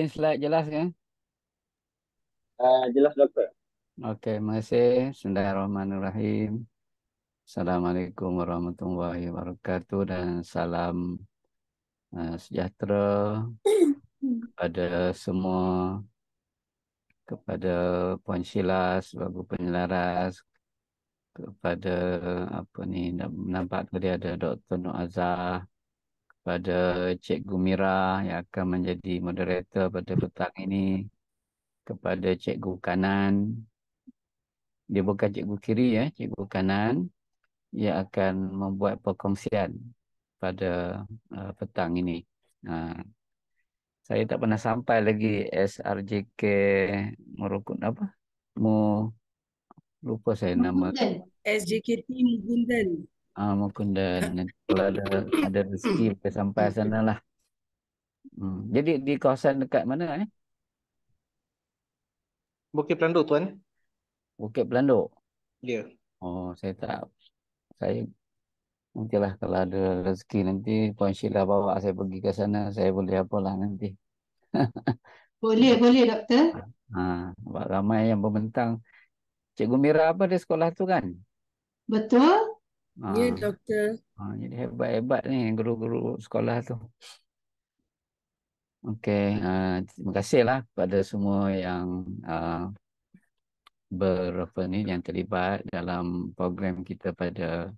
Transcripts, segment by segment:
Sharing slide jelas kan? Jelas dokter. Oke, terima kasih. Bismillahirrahmanirrahim. Assalamualaikum warahmatullahi wabarakatuh dan salam sejahtera kepada semua, kepada Puan Sheila sebagai penyelaras, kepada apa ni, nampak tadi ada Dr. Nur Azhar, kepada Cikgu Mira yang akan menjadi moderator pada petang ini, kepada Cikgu Kanan. Dia bukan cikgu kiri ya, cikgu kanan. Ia akan membuat perkongsian pada petang ini. Uh, saya tak pernah sampai lagi SRJK Merukut apa? Mu lupa saya nama. Mugundan. SJKT Mugundan. Mukundan. Nanti kalau ada rezeki kita sampai sana lah. Jadi di kawasan dekat mana Bukit Pelandu tuan. Bukit Pelanduk. Ya. Oh, saya nantilah kalau ada rezeki nanti Puan Sheila bawa saya pergi ke sana, saya boleh apalah nanti. Boleh, boleh doktor. Sebab ramai yang membentang. Cikgu Mira apa di sekolah tu kan? Betul? Ya, doktor. Jadi hebat-hebat ni guru-guru sekolah tu. Okey, terima kasihlah kepada semua yang yang terlibat dalam program kita pada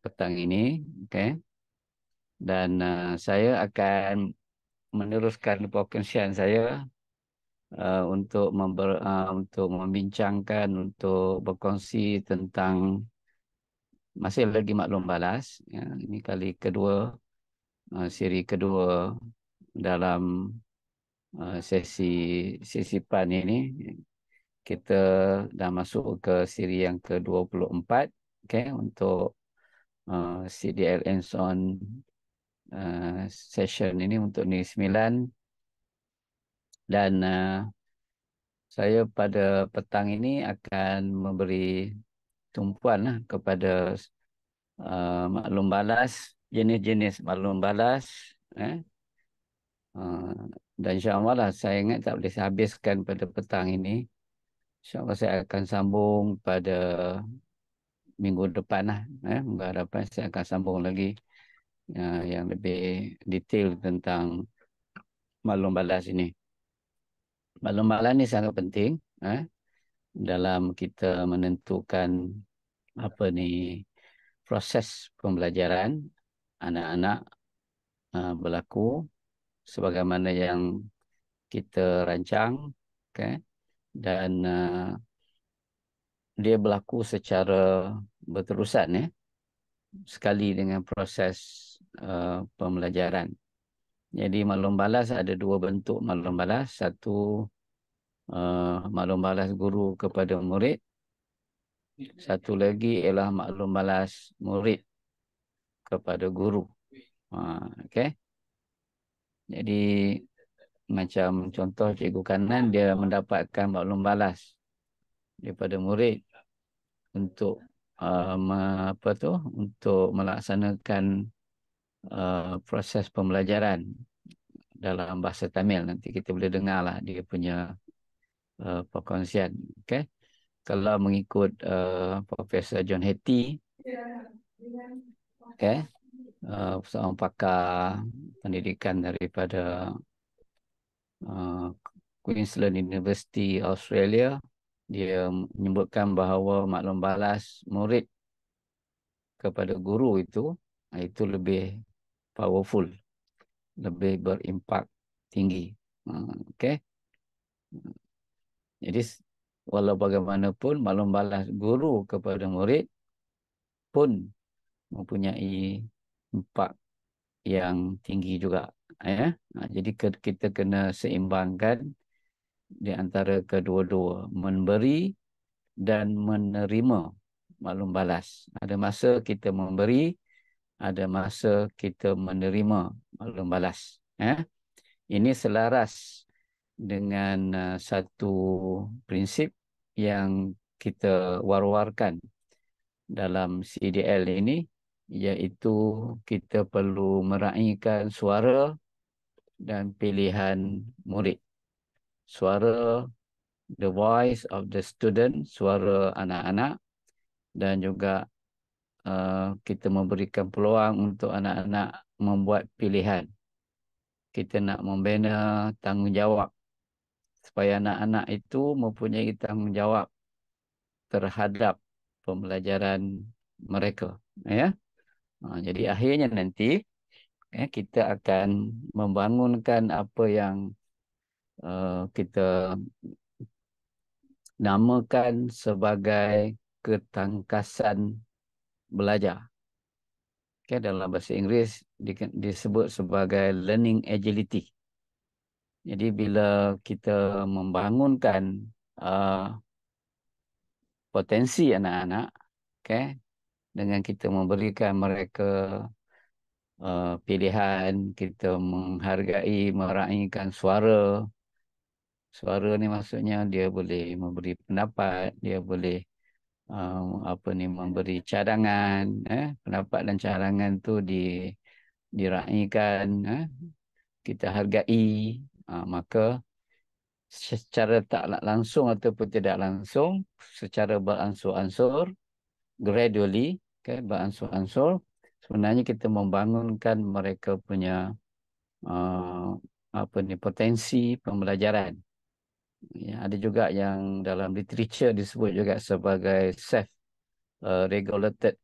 petang ini. Okey. Dan saya akan meneruskan perkongsian saya untuk membincangkan, untuk berkongsi tentang masih lagi maklum balas. Ya, ini kali kedua, siri kedua dalam sesi PAN ini. Kita dah masuk ke siri yang ke-24, okay, untuk CDL hands-on session ini untuk Negeri Sembilan. Dan saya pada petang ini akan memberi tumpuan kepada maklum balas, jenis-jenis maklum balas. Dan insyaAllah lah, saya ingat tak boleh saya habiskan pada petang ini. InsyaAllah saya akan sambung pada minggu depan lah. Minggu hadapan saya akan sambung lagi yang lebih detail tentang maklum balas ini. Maklum balas ini sangat penting dalam kita menentukan apa ni proses pembelajaran anak-anak berlaku sebagaimana yang kita rancang, okay? Dan dia berlaku secara berterusan ya, sekali dengan proses pembelajaran. Jadi maklum balas ada dua bentuk maklum balas. Satu, maklum balas guru kepada murid. Satu lagi ialah maklum balas murid kepada guru. Okey. Jadi macam contoh cikgu kanan, dia mendapatkan maklum balas daripada murid untuk untuk melaksanakan proses pembelajaran dalam bahasa Tamil. Nanti kita boleh dengarlah dia punya perkongsian. Okay? Kalau mengikut Profesor John Hattie, okay, seorang pakar pendidikan daripada Queensland University Australia, dia menyebutkan bahawa maklum balas murid kepada guru itu lebih powerful, lebih berimpak tinggi. Okey. Jadi walau bagaimanapun maklum balas guru kepada murid pun mempunyai impak yang tinggi juga ya. Jadi kita kena seimbangkan di antara kedua-dua, memberi dan menerima maklum balas. Ada masa kita memberi, ada masa kita menerima maklum balas. Ini selaras dengan satu prinsip yang kita war-warkan dalam CDL ini, iaitu kita perlu meraihkan suara dan pilihan murid. Suara, the voice of the student, suara anak-anak, dan juga kita memberikan peluang untuk anak-anak membuat pilihan. Kita nak membina tanggungjawab supaya anak-anak itu mempunyai tanggungjawab terhadap pembelajaran mereka. Ya. Jadi akhirnya nanti kita akan membangunkan apa yang kita namakan sebagai ketangkasan belajar. Dalam bahasa Inggeris disebut sebagai learning agility. Jadi bila kita membangunkan potensi anak-anak, dengan kita memberikan mereka pilihan, kita menghargai, meraihkan suara. Suara ni maksudnya dia boleh memberi pendapat, dia boleh memberi cadangan, pendapat dan cadangan tu diraihkan, kita hargai, maka secara tak langsung ataupun tidak langsung, secara beransur-ansur, gradually, beransur-ansur, sebenarnya kita membangunkan mereka punya potensi pembelajaran. Ya, ada juga yang dalam literature disebut juga sebagai regulated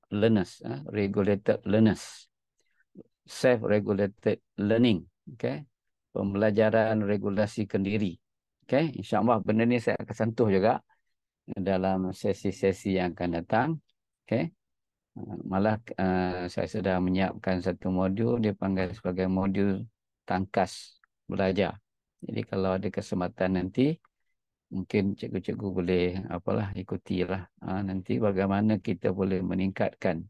learners, regulated learners, self-regulated learning, pembelajaran regulasi kendiri. InsyaAllah benda ni saya akan sentuh juga dalam sesi-sesi yang akan datang. Malah saya sudah menyiapkan satu modul, dia panggil sebagai modul tangkas belajar. Jadi kalau ada kesempatan nanti, mungkin cikgu-cikgu boleh ikutilah nanti bagaimana kita boleh meningkatkan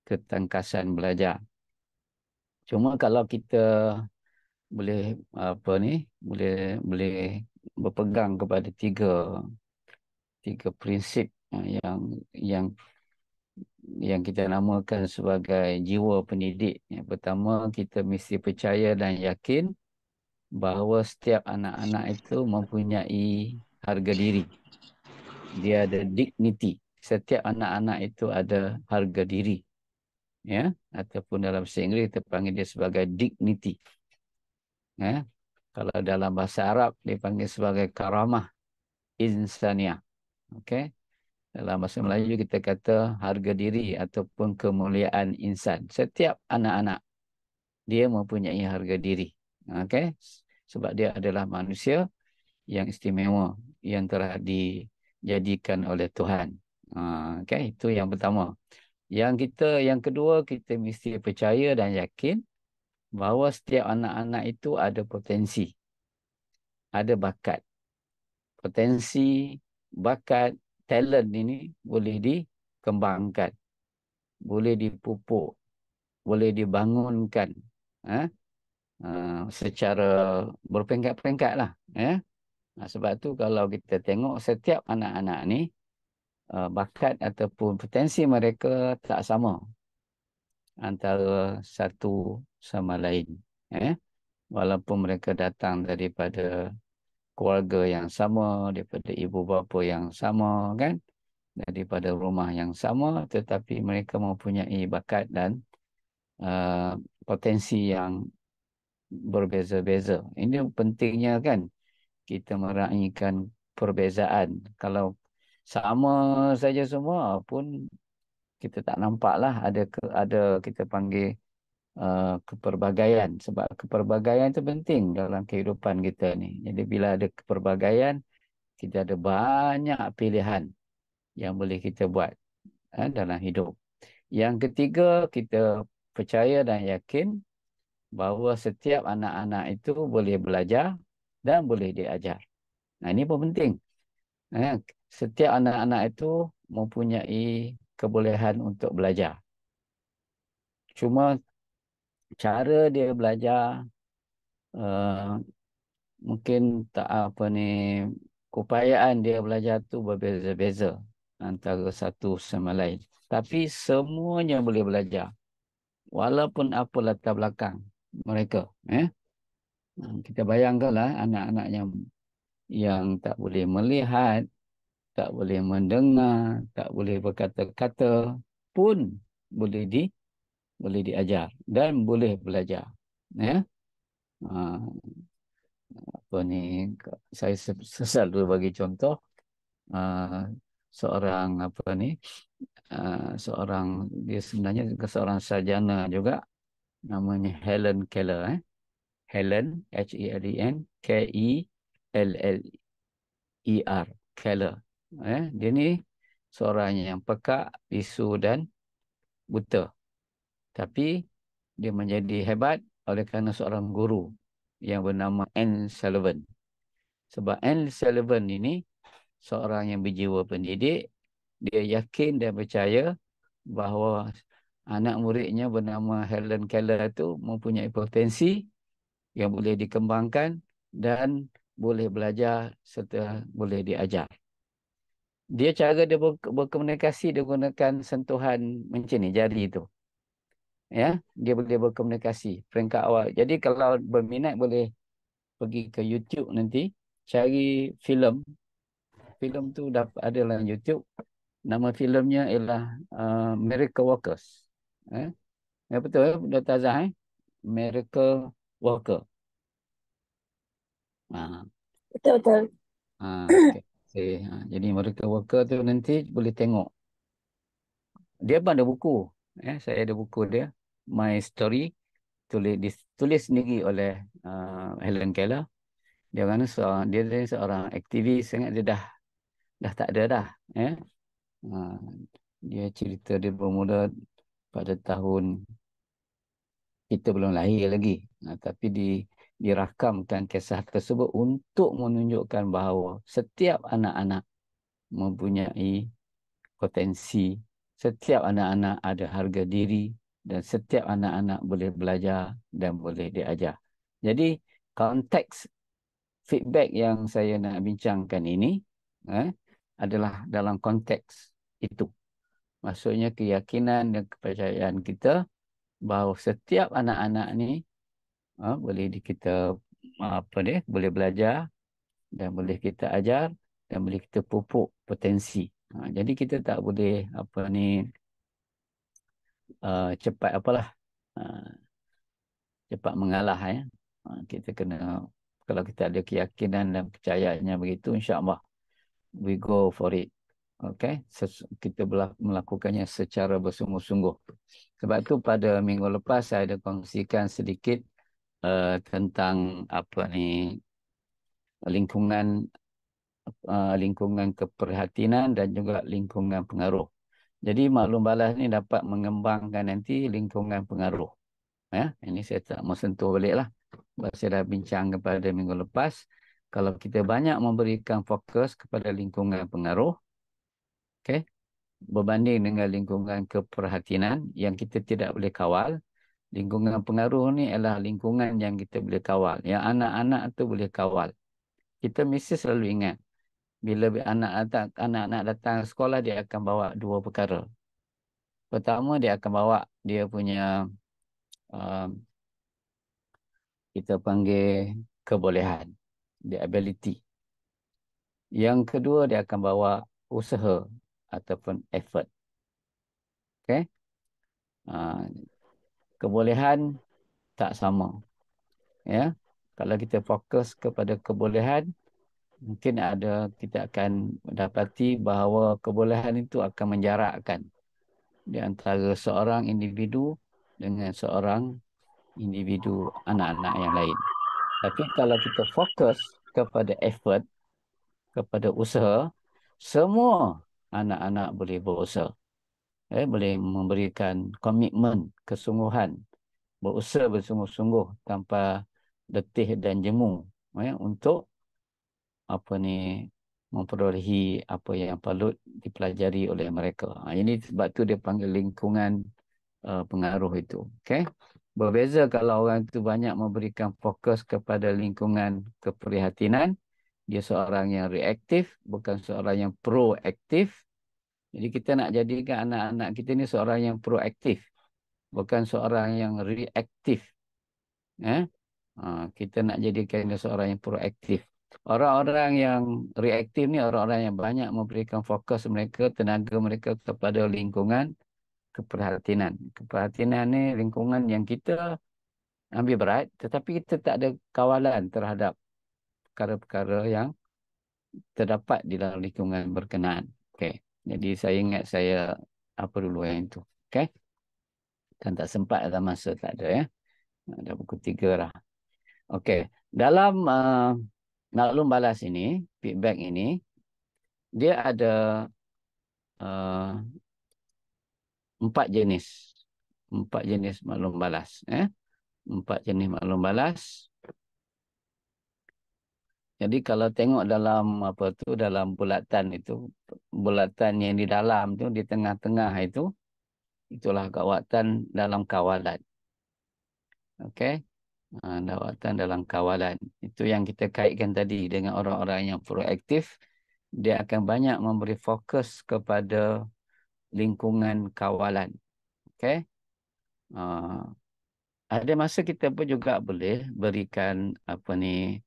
ketangkasan belajar. Cuma kalau kita boleh boleh berpegang kepada tiga prinsip yang kita namakan sebagai jiwa pendidik. Yang pertama, kita mesti percaya dan yakin bahawa setiap anak-anak itu mempunyai harga diri. Dia ada dignity. Setiap anak-anak itu ada harga diri. Ya, ataupun dalam bahasa Inggeris kita panggil dia sebagai dignity. Ya. Kalau dalam bahasa Arab dipanggil sebagai karamah insaniah. Okey. Dalam bahasa Melayu kita kata harga diri ataupun kemuliaan insan. Setiap anak-anak dia mempunyai harga diri. Okey. Sebab dia adalah manusia yang istimewa, yang telah dijadikan oleh Tuhan. Okey, itu yang pertama. Yang kedua, kita mesti percaya dan yakin bahawa setiap anak-anak itu ada potensi, ada bakat. Potensi, bakat, talent ini boleh dikembangkan, boleh dipupuk, boleh dibangunkan. Secara berperingkat-peringkat lah. Sebab tu kalau kita tengok setiap anak-anak ni, bakat ataupun potensi mereka tak sama antara satu sama lain. Walaupun mereka datang daripada keluarga yang sama, daripada ibu bapa yang sama, kan? Daripada rumah yang sama, tetapi mereka mempunyai bakat dan potensi yang berbeza-beza. Ini pentingnya kan kita meraihkan perbezaan. Kalau sama saja semua pun kita tak nampaklah ada kita panggil keperbagaian. Sebab keperbagaian itu penting dalam kehidupan kita ni. Jadi bila ada keperbagaian, kita ada banyak pilihan yang boleh kita buat dalam hidup. Yang ketiga, kita percaya dan yakin bahawa setiap anak-anak itu boleh belajar dan boleh diajar. Nah, ini pun penting. Setiap anak-anak itu mempunyai kebolehan untuk belajar. Cuma cara dia belajar mungkin keupayaan dia belajar tu berbeza-beza antara satu sama lain. Tapi semuanya boleh belajar. Walaupun apa latar belakang. mereka. Kita bayangkanlah anak-anak yang tak boleh melihat, tak boleh mendengar, tak boleh berkata-kata pun boleh diajar dan boleh belajar. Ya. Ah, apa ni? Saya selalu bagi contoh seorang apa ni? Seorang dia sebenarnya juga seorang sarjana juga, namanya Helen Keller. Helen, Helen, Keller, Keller. Dia ni seorang yang peka, bisu dan buta. Tapi dia menjadi hebat oleh kerana seorang guru yang bernama Anne Sullivan. Sebab Anne Sullivan ini seorang yang berjiwa pendidik, dia yakin dan percaya bahawa anak muridnya bernama Helen Keller itu mempunyai potensi yang boleh dikembangkan dan boleh belajar serta boleh diajar. Cara dia berkomunikasi, dia gunakan sentuhan macam ni, jari itu. Ya, dia boleh berkomunikasi peringkat awal. Jadi kalau berminat boleh pergi ke YouTube nanti, cari filem. Filem tu ada dalam YouTube. Nama filmnya ialah Miracle Workers. Ya betul, Dr. Azhar. Miracle Worker. Betul. Okay. Jadi Miracle Worker tu nanti boleh tengok. Dia pun ada buku. Saya ada buku dia, My Story, tulis sendiri oleh Helen Keller. Dia kan seorang aktivis sangat, dia dah tak ada dah. Dia cerita dia bermula pada tahun kita belum lahir lagi. Tapi dirakamkan kisah tersebut untuk menunjukkan bahawa setiap anak-anak mempunyai potensi, setiap anak-anak ada harga diri dan setiap anak-anak boleh belajar dan boleh diajar. Jadi konteks feedback yang saya nak bincangkan ini adalah dalam konteks itu. Maksudnya keyakinan dan kepercayaan kita bahawa setiap anak-anak ni boleh kita boleh belajar dan boleh kita ajar dan boleh kita pupuk potensi. Jadi kita tak boleh cepat mengalah. Kita kena, kalau kita ada keyakinan dan percayaannya begitu, insya-Allah we go for it. Okay, kita melakukannya secara bersungguh-sungguh. Sebab tu pada minggu lepas saya ada kongsikan sedikit tentang lingkungan keprihatinan dan juga lingkungan pengaruh. Jadi maklum balas ni dapat mengembangkan nanti lingkungan pengaruh. Ini saya tak mau sentuh balik lah. Saya dah bincang kepada minggu lepas. Kalau kita banyak memberikan fokus kepada lingkungan pengaruh, okay, berbanding dengan lingkungan keprihatinan yang kita tidak boleh kawal, lingkungan pengaruh ni adalah lingkungan yang kita boleh kawal. Yang anak-anak tu boleh kawal. Kita mesti selalu ingat, bila anak-anak datang sekolah, dia akan bawa dua perkara. Pertama, dia akan bawa dia punya kita panggil kebolehan, the ability. Yang kedua, dia akan bawa usaha ataupun effort. Okay? Kebolehan tak sama. Ya, kalau kita fokus kepada kebolehan, mungkin kita akan mendapati bahawa kebolehan itu akan menjarakkan di antara seorang individu dengan seorang individu anak-anak yang lain. Tapi kalau kita fokus kepada effort, kepada usaha, semua anak-anak boleh berusaha. Boleh memberikan komitmen, kesungguhan, berusaha bersungguh-sungguh tanpa letih dan jemu untuk memperolehi apa yang patut dipelajari oleh mereka. Ini sebab tu dia panggil lingkungan pengaruh itu. Okay? Berbeza kalau orang itu banyak memberikan fokus kepada lingkungan keprihatinan, dia seorang yang reaktif, bukan seorang yang proaktif. Jadi kita nak jadikan anak-anak kita ni seorang yang proaktif, bukan seorang yang reaktif. Kita nak jadikan dia seorang yang proaktif. Orang-orang yang reaktif ni orang-orang yang banyak memberikan fokus mereka, tenaga mereka kepada lingkungan, keprihatinan. Keprihatinan ni lingkungan yang kita ambil berat, tetapi kita tak ada kawalan terhadap perkara-perkara yang terdapat di dalam lingkungan berkenaan. Okey. Jadi saya ingat saya apa dulu yang itu. Okey. Kan tak sempat dalam masa tak ada ya. Dah pukul 3 dah. Okey. Dalam maklum balas ini, feedback ini, dia ada 4 jenis. 4 jenis maklum balas. 4 jenis maklum balas. Jadi kalau tengok dalam apa tu, dalam bulatan itu, bulatan yang di dalam tu, di tengah-tengah itu, itulah kawatan dalam kawalan. Okey. Dawatan dalam kawalan. Itu yang kita kaitkan tadi dengan orang-orang yang proaktif. Dia akan banyak memberi fokus kepada lingkungan kawalan. Okey. Ada masa kita pun juga boleh berikan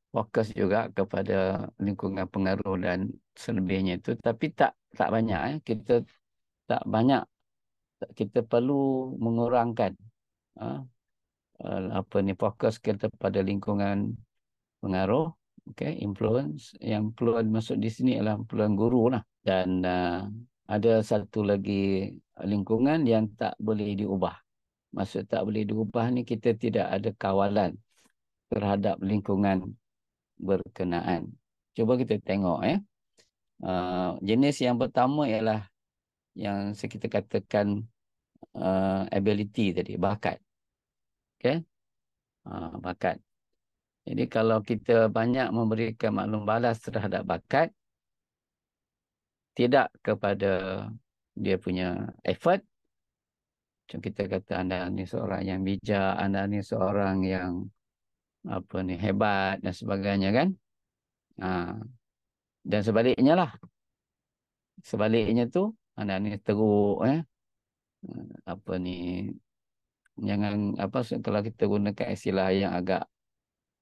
fokus juga kepada lingkungan pengaruh dan selebihnya itu. Tapi tak banyak. Kita tak banyak. Kita perlu mengurangkan fokus kita pada lingkungan pengaruh, influence. Yang influence masuk di sini adalah influence guru lah. Dan ada satu lagi lingkungan yang tak boleh diubah. Maksud tak boleh diubah ni, kita tidak ada kawalan terhadap lingkungan berkenaan. Cuba kita tengok jenis yang pertama ialah yang kita katakan ability tadi, bakat. Okey. Bakat. Jadi kalau kita banyak memberikan maklum balas terhadap bakat, tidak kepada dia punya effort. Macam kita kata anda ni seorang yang bijak, anda ni seorang yang hebat dan sebagainya kan. Dan sebaliknya lah. Sebaliknya tu anda ni teruk jangan kalau kita gunakan istilah yang agak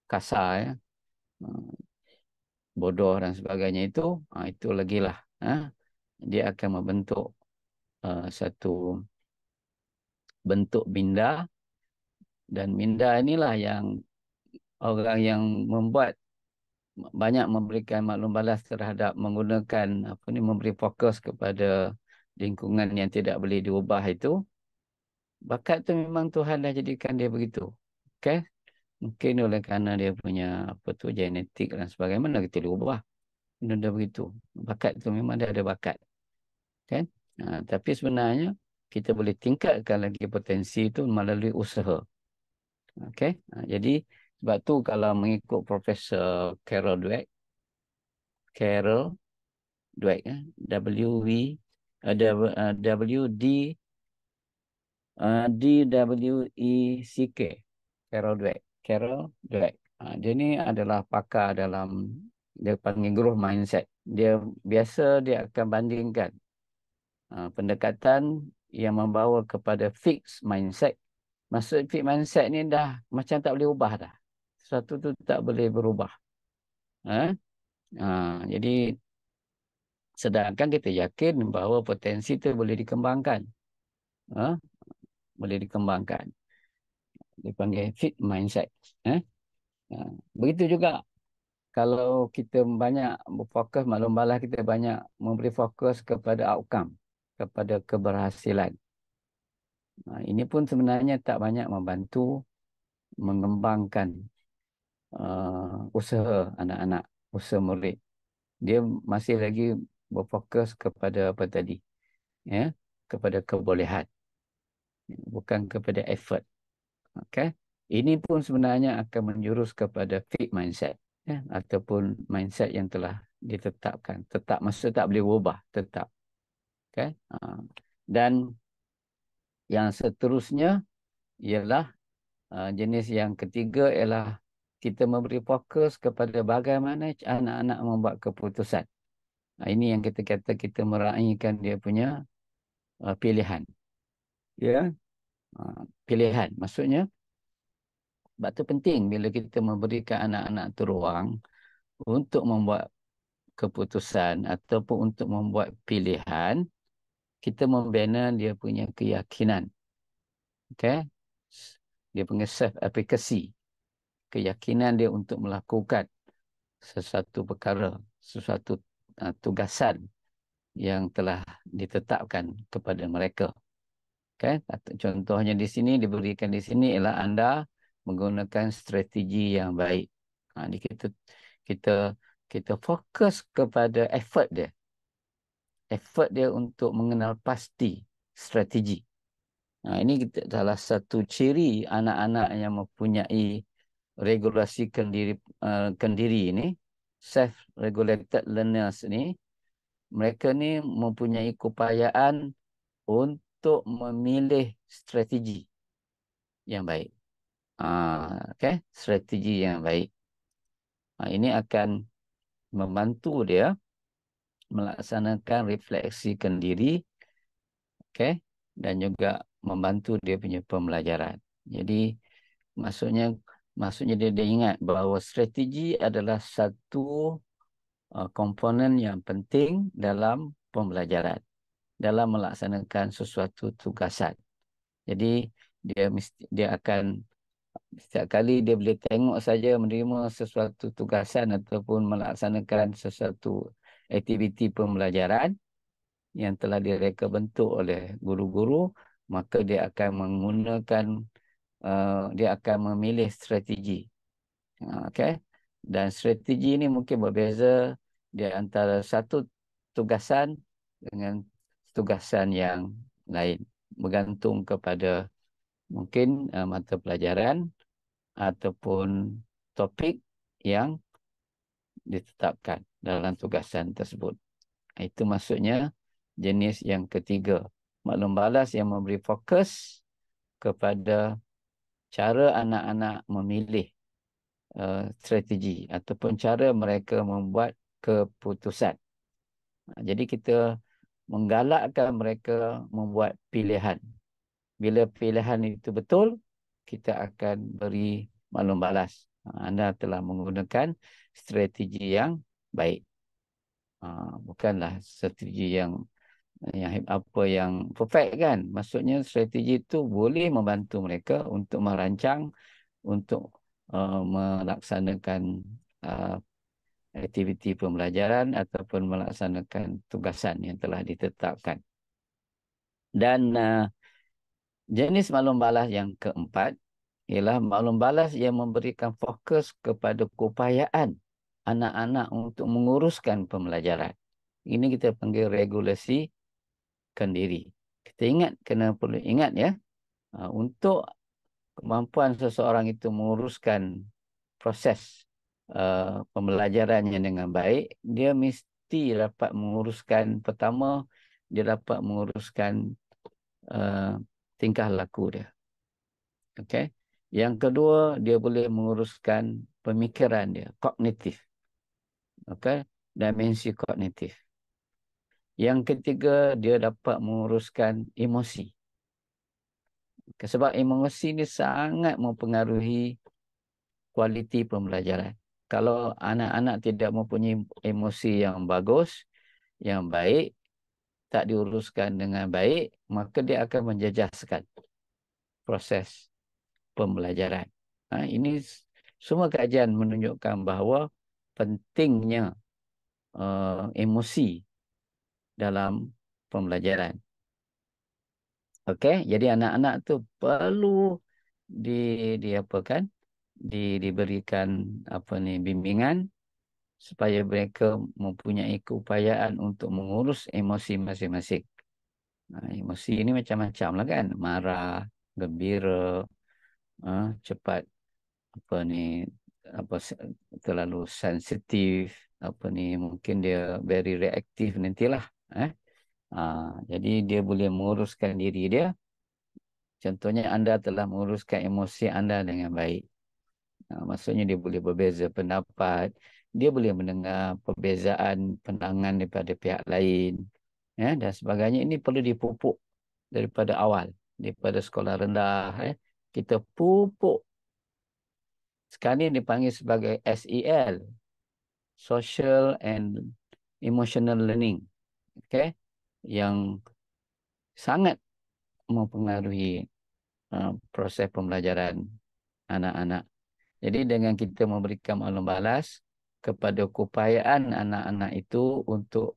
kasar bodoh dan sebagainya itu lagi lah dia akan membentuk satu bentuk minda, dan minda inilah yang orang yang membuat banyak memberikan maklum balas terhadap menggunakan memberi fokus kepada lingkungan yang tidak boleh diubah itu. Bakat tu memang Tuhan dah jadikan dia begitu. Okey. Mungkin oleh kerana dia punya genetik dan sebagainya, mana kita boleh ubah. Benda begitu. Bakat tu memang dia ada bakat. Kan? Tapi sebenarnya kita boleh tingkatkan lagi potensi itu melalui usaha. Okey. Jadi sebab tu kalau mengikut Profesor Carol Dweck, D-W-E-C-K, Carol Dweck. Dia ni adalah pakar dalam, dia panggil growth mindset. Dia akan bandingkan pendekatan yang membawa kepada fixed mindset. Maksud fixed mindset ni dah macam tak boleh ubah dah. Sesuatu tu tak boleh berubah. Jadi sedangkan kita yakin bahawa potensi tu boleh dikembangkan. Boleh dikembangkan. Dipanggil fixed mindset. Begitu juga kalau kita banyak berfokus, maklum balas kita banyak memberi fokus kepada outcome, kepada keberhasilan. Ini pun sebenarnya tak banyak membantu mengembangkan usaha anak-anak, usaha murid. Dia masih lagi berfokus kepada apa tadi? Kepada kebolehan. Bukan kepada effort. Okey. Ini pun sebenarnya akan menjurus kepada fixed mindset. Ataupun mindset yang telah ditetapkan. Tetap, maksud tak boleh berubah. Tetap. Okay? Dan yang seterusnya ialah jenis yang ketiga ialah kita memberi fokus kepada bagaimana anak-anak membuat keputusan. Ini yang kita kata kita meraihkan dia punya pilihan. Ya, pilihan. Maksudnya Sebab tu penting bila kita memberikan anak-anak tu ruang untuk membuat keputusan ataupun untuk membuat pilihan, kita membina dia punya keyakinan. Okay? Dia punya self-efficacy. Keyakinan dia untuk melakukan sesuatu perkara, sesuatu tugasan yang telah ditetapkan kepada mereka. Okay? Contohnya di sini, diberikan di sini ialah anda menggunakan strategi yang baik. Ini kita fokus kepada effort dia. Effort dia untuk mengenal pasti strategi. Ini salah satu ciri anak-anak yang mempunyai regulasi kendiri ini, self-regulated learners ni, mereka ni mempunyai keupayaan untuk memilih strategi yang baik. Okay? Strategi yang baik. Ini akan membantu dia melaksanakan refleksi kendiri, okay? Dan juga membantu dia punya pembelajaran. Jadi maksudnya dia ingat bahawa strategi adalah satu komponen yang penting dalam pembelajaran, dalam melaksanakan sesuatu tugasan. Jadi dia akan setiap kali dia boleh tengok saja menerima sesuatu tugasan ataupun melaksanakan sesuatu aktiviti pembelajaran yang telah direka bentuk oleh guru-guru, maka dia akan menggunakan dia akan memilih strategi. Okay? Dan strategi ini mungkin berbeza di antara satu tugasan dengan tugasan yang lain, bergantung kepada mungkin mata pelajaran ataupun topik yang ditetapkan dalam tugasan tersebut. Itu maksudnya jenis yang ketiga. Maklum balas yang memberi fokus kepada cara anak-anak memilih strategi ataupun cara mereka membuat keputusan. Jadi kita menggalakkan mereka membuat pilihan. Bila pilihan itu betul, kita akan beri maklum balas. Anda telah menggunakan strategi yang baik. Bukanlah strategi yang apa yang perfect kan. Maksudnya strategi itu boleh membantu mereka untuk merancang, untuk melaksanakan aktiviti pembelajaran ataupun melaksanakan tugasan yang telah ditetapkan. Dan jenis maklum balas yang keempat ialah maklum balas yang memberikan fokus kepada keupayaan anak-anak untuk menguruskan pembelajaran. Ini kita panggil regulasi kendiri. Kita perlu ingat ya, untuk kemampuan seseorang itu menguruskan proses pembelajarannya dengan baik, dia mesti dapat menguruskan, pertama, dia dapat menguruskan tingkah laku dia. Okay? Yang kedua, dia boleh menguruskan pemikiran dia, kognitif. Okay? Dimensi kognitif. Yang ketiga, dia dapat menguruskan emosi. Sebab emosi ini sangat mempengaruhi kualiti pembelajaran. Kalau anak-anak tidak mempunyai emosi yang bagus, yang baik, tak diuruskan dengan baik, maka dia akan menjejaskan proses pembelajaran. Ini semua kajian menunjukkan bahawa pentingnya emosi dalam pembelajaran. Okey, jadi anak-anak tu perlu diberikan bimbingan supaya mereka mempunyai keupayaan untuk mengurus emosi masing-masing. Emosi ini macam-macam lah kan, marah, gembira, cepat terlalu sensitif, mungkin dia very reaktif nantilah. Jadi dia boleh menguruskan diri dia. Contohnya anda telah menguruskan emosi anda dengan baik. Maksudnya dia boleh berbeza pendapat, dia boleh mendengar perbezaan pandangan daripada pihak lain, dan sebagainya. Ini perlu dipupuk daripada awal, daripada sekolah rendah. Kita pupuk sekarang ini dipanggil sebagai SEL, Social and Emotional Learning. Okay? Yang sangat mempengaruhi proses pembelajaran anak-anak. Jadi dengan kita memberikan maklum balas kepada keupayaan anak-anak itu untuk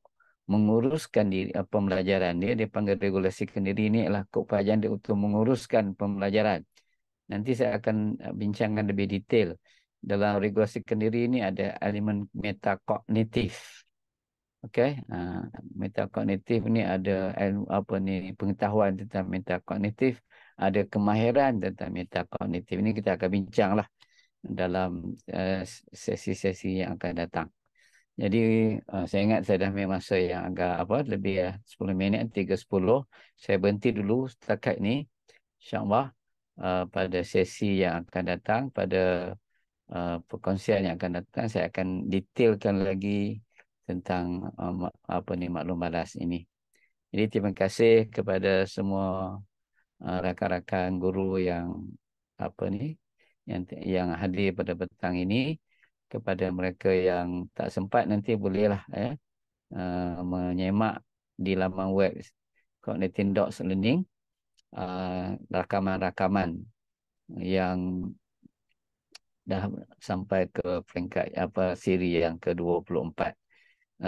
menguruskan diri pembelajaran dia dipanggil regulasikan diri, ini adalah keupayaan dia untuk menguruskan pembelajaran. Nanti saya akan bincangkan lebih detail. Dalam regulasikan diri ini ada elemen metakognitif. Okey, metakognitif ni ada pengetahuan tentang metakognitif, ada kemahiran tentang metakognitif. Ini kita akan bincanglah dalam sesi-sesi yang akan datang. Jadi saya ingat saya dah ambil masa yang agak lebih 10 minit, 3:10. Saya berhenti dulu setakat ni. InsyaAllah pada sesi yang akan datang, pada perkongsian yang akan datang, saya akan detailkan lagi tentang maklum balas ini. Jadi terima kasih kepada semua rakan-rakan guru yang yang hadir pada petang ini. Kepada mereka yang tak sempat, nanti bolehlah menyemak di laman web Cognitive Docs Learning rakaman-rakaman yang dah sampai ke peringkat siri yang ke-24.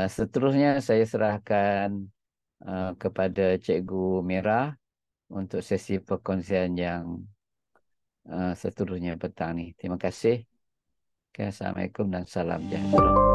Seterusnya saya serahkan kepada Cikgu Mira untuk sesi perkongsian yang seterusnya petang ni. Terima kasih. Assalamualaikum dan salam sejahtera.